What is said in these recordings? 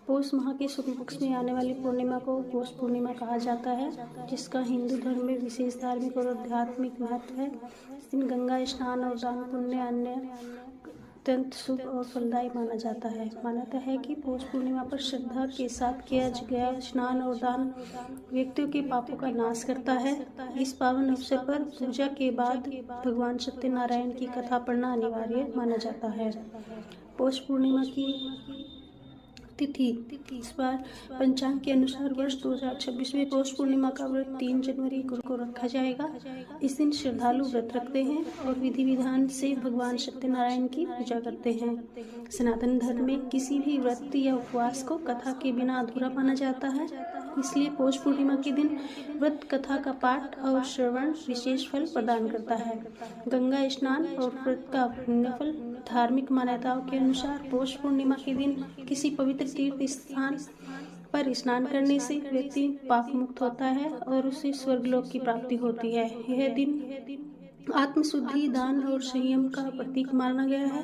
पौष माह के शुक्ल पक्ष में आने वाली पूर्णिमा को पौष पूर्णिमा कहा जाता है, जिसका हिंदू धर्म में विशेष धार्मिक और आध्यात्मिक महत्व है। इस दिन गंगा स्नान और दान पुण्य अन्य अत्यंत शुभ और फलदायी माना जाता है। मान्यता है कि पौष पूर्णिमा पर श्रद्धा के साथ किया गया स्नान और दान व्यक्तियों के पापों का नाश करता है। इस पावन अवसर पर पूजा के बाद भगवान सत्यनारायण की कथा पढ़ना अनिवार्य माना जाता है। पौष पूर्णिमा की तिथि इस बार पंचांग के अनुसार वर्ष 2026 में पौष पूर्णिमा का व्रत 3 जनवरी को रखा जाएगा। इस दिन श्रद्धालु व्रत रखते हैं और विधि विधान से भगवान सत्यनारायण की पूजा करते हैं। सनातन धर्म में किसी भी व्रत या उपवास को कथा के बिना अधूरा माना जाता है, इसलिए पौष पूर्णिमा के दिन व्रत कथा का पाठ और श्रवण विशेष फल प्रदान करता है। गंगा स्नान और व्रत का पुण्यफल। धार्मिक मान्यताओं के अनुसार पौष पूर्णिमा के दिन किसी पवित्र तीर्थ स्थान पर स्नान करने से व्यक्ति पाप मुक्त होता है और उसे स्वर्गलोक की प्राप्ति होती है। यह दिन आत्मशुद्धि, दान और संयम का प्रतीक माना गया है,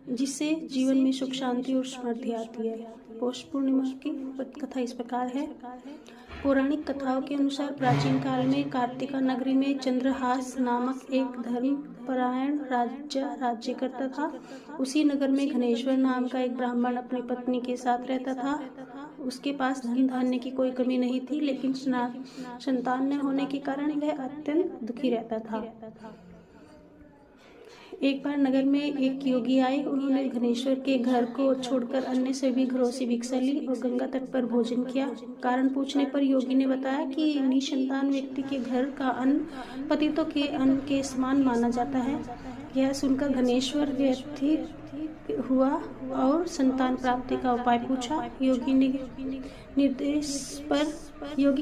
जिससे जीवन में सुख, शांति और समृद्धि आती है। पौष पूर्णिमा की कथा इस प्रकार है। पौराणिक कथाओं के अनुसार प्राचीन काल में कार्तिका नगरी में चंद्रहास नामक एक धर्मपरायण राजा राज्य करता था। उसी नगर में घनेश्वर नाम का एक ब्राह्मण अपनी पत्नी के साथ रहता था। उसके पास धन धान्य की कोई कमी नहीं थी, लेकिन संतान न होने के कारण वह अत्यंत दुखी रहता था। एक बार नगर में एक योगी आए। उन्होंने घनेश्वर के घर को छोड़कर अन्य सभी घरों से भिक्षा ली और गंगा तट पर भोजन किया। कारण पूछने पर योगी ने बताया कि निसंतान व्यक्ति के घर का अन्न पतितों के अन्न के समान माना जाता है। यह सुनकर घनेश्वर व्यथित हुआ और संतान प्राप्ति का उपाय पूछा। योगी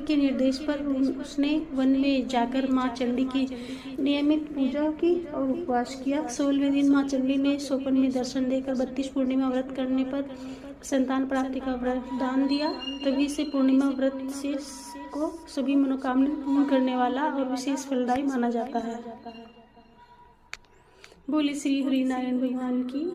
के निर्देश पर उसने वन में जाकर मां चंडी की नियमित पूजा की और उपवास किया। 16वें दिन मां चंडी ने स्वप्न में दर्शन देकर 32 पूर्णिमा व्रत करने पर संतान प्राप्ति का वरदान दिया। तभी से पूर्णिमा व्रत को सभी मनोकामना पूर्ण करने वाला और विशेष फलदायी माना जाता है। बोले श्री हरिनारायण भगवान की